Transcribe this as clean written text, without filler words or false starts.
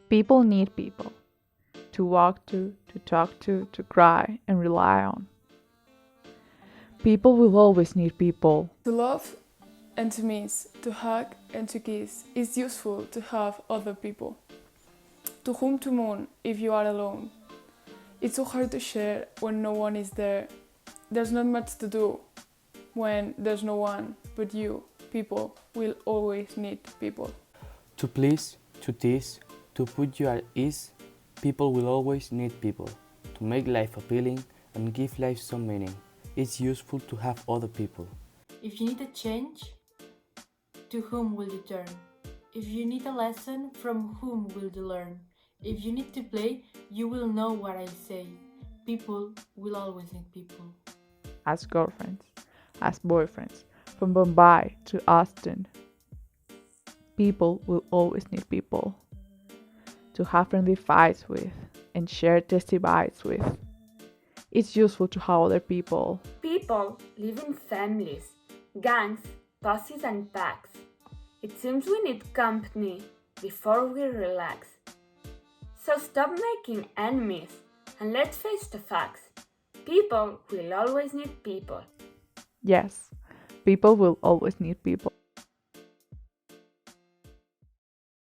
People need people to walk to talk to cry and rely on. People will always need people. To love and to miss, to hug and to kiss, it's useful to have other people. To whom to mourn if you are alone. It's so hard to share when no one is there. There's not much to do when there's no one but you. People will always need people. To please, to tease, to put you at ease, people will always need people. To make life appealing and give life some meaning, it's useful to have other people. If you need a change, to whom will you turn? If you need a lesson, from whom will you learn? If you need to play, you will know what I say. People will always need people. As girlfriends, as boyfriends, from Bombay to Austin. People will always need people to have friendly fights with and share tasty bites with. It's useful to have other people. People live in families, gangs, posses and packs. It seems we need company before we relax. So stop making enemies and let's face the facts. People will always need people. Yes, people will always need people.